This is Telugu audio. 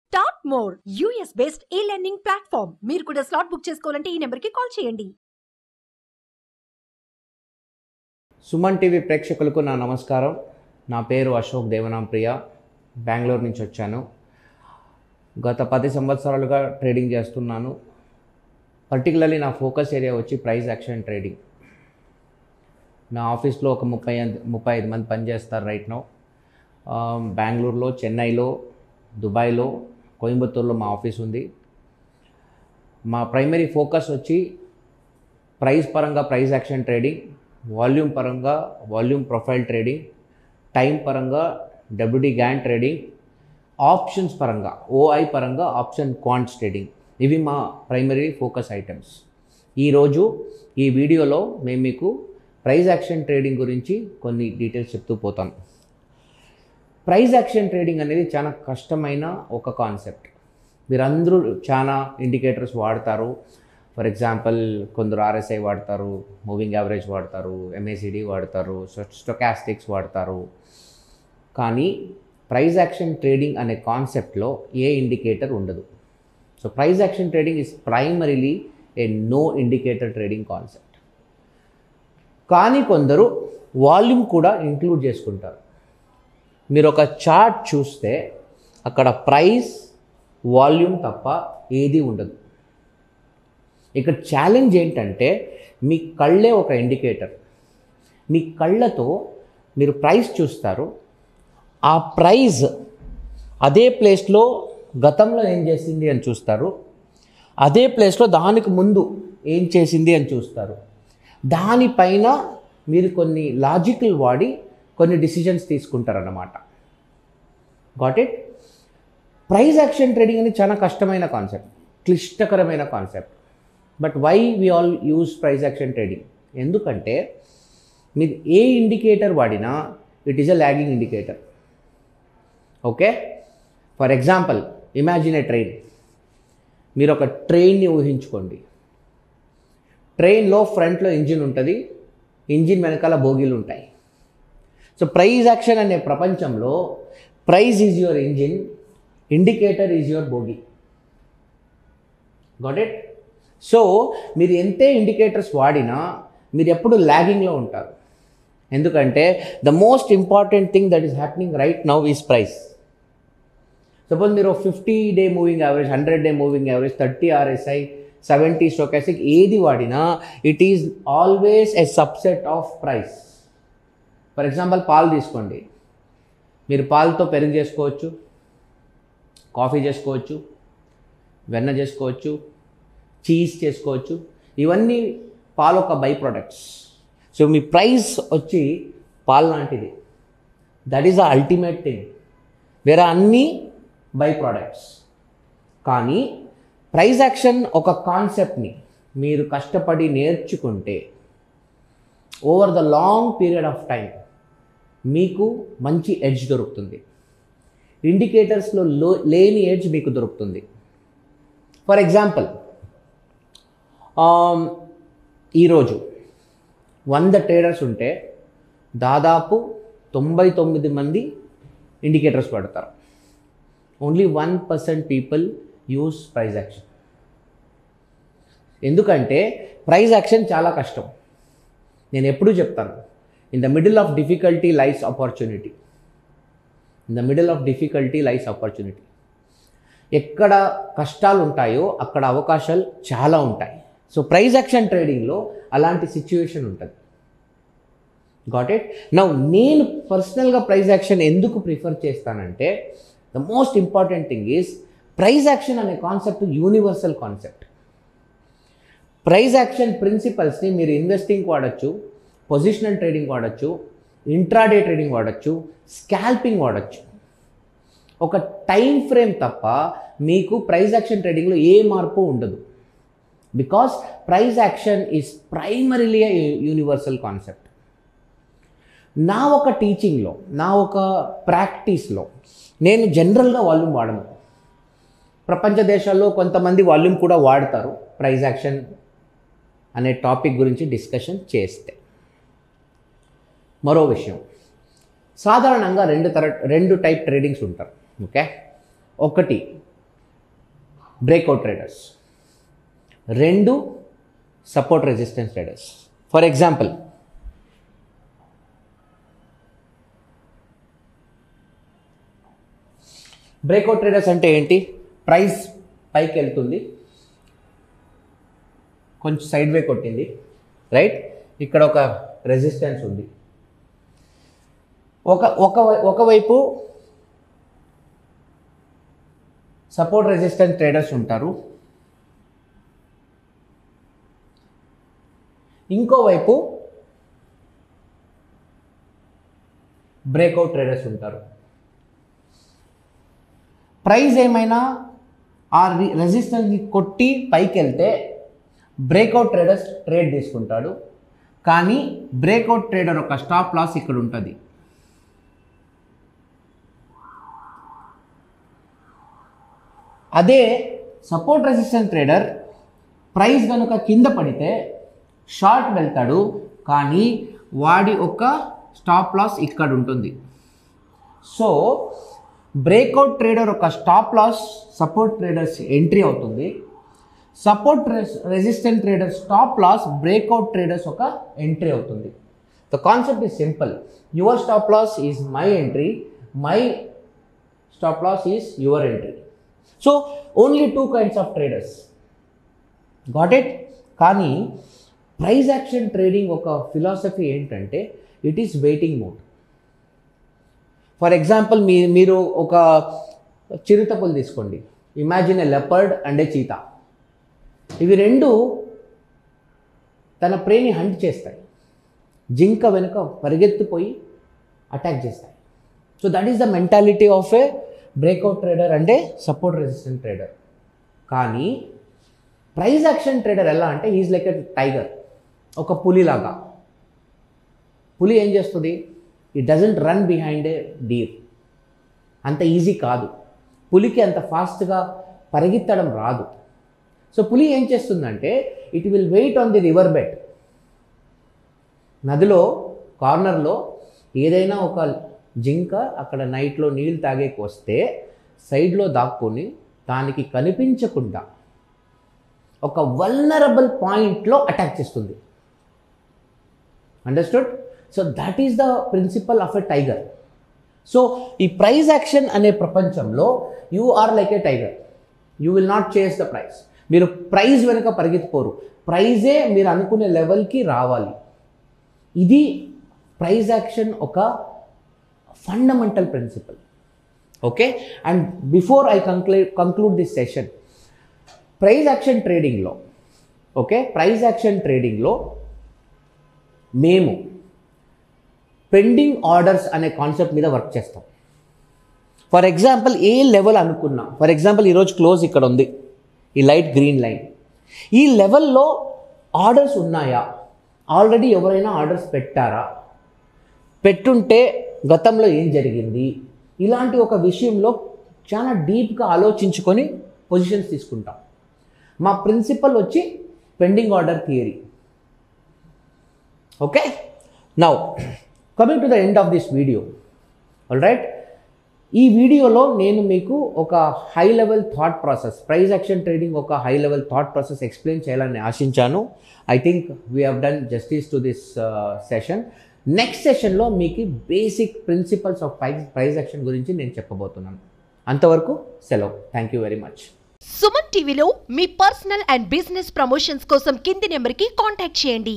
స్టార్ట్ మోర్ యూఎస్ బేస్డ్ ఈ లెర్నింగ్ ప్లాట్ఫామ్. మీరు కూడా స్లాట్ బుక్ చేసుకోవాలంటే ఈ నెంబర్కి కాల్ చేయండి. సుమన్ టీవీ ప్రేక్షకులకు నా నమస్కారం. నా పేరు అశోక్ దేవనాంప్రియ, బెంగళూరు నుంచి వచ్చాను. గత 10 సంవత్సరాలుగా ట్రేడింగ్ చేస్తున్నాను. పర్టికులర్లీ నా ఫోకస్ ఏరియా వచ్చి ప్రైస్ యాక్షన్ ట్రేడింగ్. నా ఆఫీస్లో ఒక 35 మంది పనిచేస్తారు రైట్ నౌ. బెంగళూరులో, చెన్నైలో, దుబాయ్లో, కోయంబత్తూరులో మా ఆఫీస్ ఉంది. మా ప్రైమరీ ఫోకస్ వచ్చి ప్రైస్ పరంగా ప్రైస్ యాక్షన్ ట్రేడింగ్, వాల్యూమ్ పరంగా వాల్యూమ్ ప్రొఫైల్ ట్రేడింగ్, టైం పరంగా డబ్ల్యూడి గ్యాన్ ట్రేడింగ్, ఆప్షన్స్ పరంగా ఓఐ పరంగా ఆప్షన్ క్వాంట్స్ ట్రేడింగ్. ఇవి మా ప్రైమరీ ఫోకస్ ఐటమ్స్. ఈరోజు ఈ వీడియోలో మేము మీకు ప్రైస్ యాక్షన్ ట్రేడింగ్ గురించి కొన్ని డీటెయిల్స్ చెప్తూ పోతాను. ప్రైస్ యాక్షన్ ట్రేడింగ్ అనేది చాలా కష్టమైన ఒక కాన్సెప్ట్. మీరందరూ చాలా ఇండికేటర్స్ వాడతారు. ఫర్ ఎగ్జాంపుల్ కొందరు ఆర్ఎస్ఐ వాడతారు, మూవింగ్ యావరేజ్ వాడతారు, ఎంఏసిడి వాడతారు, స్టొకాస్టిక్స్ వాడతారు. కానీ ప్రైస్ యాక్షన్ ట్రేడింగ్ అనే కాన్సెప్ట్లో ఏ ఇండికేటర్ ఉండదు. So price action trading is primarily a no indicator trading concept. కానీ కొందరు వాల్యూమ్ కూడా ఇంక్లూడ్ చేసుకుంటారు. మీరు ఒక చార్ట్ చూస్తే అక్కడ ప్రైస్, వాల్యూమ్ తప్ప ఏది ఉండదు. ఇక్కడ ఛాలెంజ్ ఏంటంటే మీ కళ్ళే ఒక ఇండికేటర్. మీ కళ్ళతో మీరు ప్రైస్ చూస్తారు. ఆ ప్రైస్ అదే ప్లేస్లో గతంలో ఏం చేసింది అని చూస్తారు. అదే ప్లేస్లో దానికి ముందు ఏం చేసింది అని చూస్తారు. దానిపైన మీరు కొన్ని లాజికల్ వాడి కొన్ని డిసిజన్స్ తీసుకుంటారన్నమాట. Got it? Price action trading అనేది చాలా కష్టమైన కాన్సెప్ట్, క్లిష్టకరమైన concept. But why we all use price action trading? ఎందుకంటే మీరు ఏ ఇండికేటర్ వాడినా it is a lagging indicator. Okay, for example imagine a train. మీరు ఒక ట్రైన్ని ఊహించుకోండి. ట్రైన్లో ఫ్రంట్లో ఇంజిన్ ఉంటుంది, ఇంజిన్ వెనకాల బోగీలు ఉంటాయి. సో ప్రైస్ యాక్షన్ అనే ప్రపంచంలో price is your engine, indicator is your bogie. Got it? So మీరు ఎంతే ఇండికేటర్స్ వాడినా మీరు ఎప్పుడు ల్యాగింగ్లో ఉంటారు. ఎందుకంటే the most important thing that is happening right now is price. Suppose మీరు 50-day moving average, 100-day moving average, 30 RSI, 70 stochastic ఏది వాడినా it is always a subset of price. For example పాలు తీసుకోండి. మీరు పాలతో పెరుగు చేసుకోవచ్చు, కాఫీ చేసుకోవచ్చు, వెన్న చేసుకోవచ్చు, చీజ్ చేసుకోవచ్చు. ఇవన్నీ పాలు ఒక by products. So me price వచ్చి పాలు లాంటిది. That is the ultimate thing. వేరే అన్నీ బై ప్రొడక్ట్స్. కానీ ప్రైస్ యాక్షన్ ఒక కాన్సెప్ట్ని మీరు కష్టపడి నేర్చుకుంటే over the long period of time మీకు మంచి ఎడ్జ్ దొరుకుతుంది. ఇండికేటర్స్లో లేని ఎడ్జ్ మీకు దొరుకుతుంది. ఫర్ ఎగ్జాంపుల్ ఈరోజు 100 ట్రేడర్స్ ఉంటే దాదాపు 99 మంది ఇండికేటర్స్ పడతారు. Only 1% people use price action. ఎందుకంటే ప్రైస్ యాక్షన్ చాలా కష్టం. నేను ఎప్పుడూ చెప్తాను, in the middle of difficulty lies opportunity. In the middle of difficulty lies opportunity. ఎక్కడ కష్టాలు ఉంటాయో అక్కడ అవకాశాలు చాలా ఉంటాయి. సో ప్రైస్ యాక్షన్ ట్రేడింగ్లో అలాంటి సిచ్యువేషన్ ఉంటుంది. Got it? నౌ నేను పర్సనల్గా ప్రైస్ యాక్షన్ ఎందుకు ప్రిఫర్ చేస్తానంటే the most important thing is price action అనే concept universal concept. Price action ప్రిన్సిపల్స్ని మీరు ఇన్వెస్టింగ్ వాడచ్చు, పొజిషనల్ ట్రేడింగ్ వాడచ్చు, ఇంట్రాడే ట్రేడింగ్ వాడచ్చు, స్కాల్పింగ్ వాడచ్చు. ఒక టైం ఫ్రేమ్ తప్ప మీకు ప్రైస్ యాక్షన్ ట్రేడింగ్లో ఏ మార్పు ఉండదు. Because price action is primarily universal concept. నా ఒక టీచింగ్లో, నా ఒక ప్రాక్టీస్లో నేను జనరల్గా వాల్యూమ్ వాడను. ప్రపంచ దేశాల్లో కొంతమంది వాల్యూమ్ కూడా వాడతారు ప్రైస్ యాక్షన్ అనే టాపిక్ గురించి డిస్కషన్ చేస్తే. మరో విషయం, సాధారణంగా రెండు టైప్ ట్రేడింగ్స్ ఉంటారు. ఓకే, ఒకటి breakout traders, 2 support resistance traders. For example, breakout traders అంటే ఏంటి? ప్రైస్ పైకి వెళ్తుంది, కొంచెం సైడ్ వే కొట్టింది, రైట్? ఇక్కడ ఒక రెసిస్టెన్స్ ఉంది. ఒకవైపు సపోర్ట్ రెసిస్టెన్స్ ట్రేడర్స్ ఉంటారు, ఇంకోవైపు బ్రేక్అవుట్ ట్రేడర్స్ ఉంటారు. ప్రైస్ ఏమైనా ఆ రెసిస్టెన్స్ని కొట్టి పైకి వెళ్తే బ్రేక్అవుట్ ట్రేడర్స్ ట్రేడ్ తీసుకుంటాడు, కానీ బ్రేక్అవుట్ ట్రేడర్ ఒక స్టాప్ లాస్ ఇక్కడ ఉంటుంది. అదే సపోర్ట్ రెసిస్టెన్స్ ట్రేడర్ ప్రైస్ కనుక కింద పడితే షార్ట్ వెళ్తాడు, కానీ వాడి ఒక స్టాప్ లాస్ ఇక్కడ ఉంటుంది. సో బ్రేక్అవుట్ ట్రేడర్ ఒక stop loss support traders entry అవుతుంది, support resistant trader stop loss breakout traders ఒక ఎంట్రీ అవుతుంది. The concept is simple. Your stop loss is my entry, my stop loss is your entry. So only 2 kinds of traders. Got it? కానీ ప్రైస్ యాక్షన్ ట్రేడింగ్ ఒక ఫిలాసఫీ ఏంటంటే it is waiting mode. For example, మీరు ఒక చిరుతపులు తీసుకోండి. Imagine a leopard and A cheetah. ఇవి 2 తన ప్రేని హంట్ చేస్తాయి, జింక వెనుక పరిగెత్తిపోయి అటాక్ చేస్తాయి. So that is the mentality of A breakout trader అంటే సపోర్ట్ రెసిస్టెంట్ ట్రేడర్. కానీ ప్రైస్ యాక్షన్ ట్రేడర్ ఎలా అంటే ఈజ్ లైక్ ఎ టైగర్, ఒక పులిలాగా. పులి ఏం చేస్తుంది? It doesn't run behind A Deere. అంత ఈజీ కాదు, పులికి అంత ఫాస్ట్గా పరిగెత్తడం రాదు. సో పులి ఏం చేస్తుందంటే it will wait on the river bed. నదిలో కార్నర్లో ఏదైనా ఒక జింక అక్కడ నైట్లో నీళ్ళు తాగేకి వస్తే సైడ్లో దాక్కుని దానికి కనిపించకుండా ఒక వల్నరబుల్ పాయింట్లో అటాక్ చేస్తుంది. Understood? So that is the principle of a tiger. So ఈ ప్రైస్ యాక్షన్ అనే ప్రపంచంలో you are like a tiger. You will not chase the price. మీరు ప్రైజ్ వెనుక పరిగెత్తిపోరు, ప్రైజే మీరు అనుకునే లెవెల్కి రావాలి. ఇది ప్రైస్ యాక్షన్ ఒక fundamental principle. Okay, and before I conclude this session, price action ట్రేడింగ్లో ప్రైస్ యాక్షన్ ట్రేడింగ్లో మేము పెండింగ్ ఆర్డర్స్ అనే కాన్సెప్ట్ మీద వర్క్ చేస్తాం. ఫర్ ఎగ్జాంపుల్, ఏ లెవెల్ అనుకున్నా, ఫర్ ఎగ్జాంపుల్ ఈరోజు క్లోజ్ ఇక్కడ ఉంది, ఈ లైట్ గ్రీన్ లైన్. ఈ లెవెల్లో ఆర్డర్స్ ఉన్నాయా? ఆల్రెడీ ఎవరైనా ఆర్డర్స్ పెట్టారా? పెట్టుంటే గతంలో ఏం జరిగింది? ఇలాంటి ఒక విషయంలో చాలా డీప్గా ఆలోచించుకొని పొజిషన్స్ తీసుకుంటాం. మా ప్రిన్సిపల్ వచ్చి pending order theory. Okay, now coming to the end of this video. All right, ఈ వీడియోలో నేను మీకు ఒక high level thought process, price action trading ఒక high level thought process explain చేయాలని ఆశించాను. I think we have done justice to this session. Next సెషన్లో మీకు basic principles of price action గురించి నేను చెప్పబోతున్నాను. అంతవరకు సెలవు. Thank you very much. Suman టీవీలో మీ పర్సనల్ అండ్ బిజినెస్ ప్రమోషన్స్ కోసం కింది నెంబర్కి కాంటాక్ట్ చేయండి.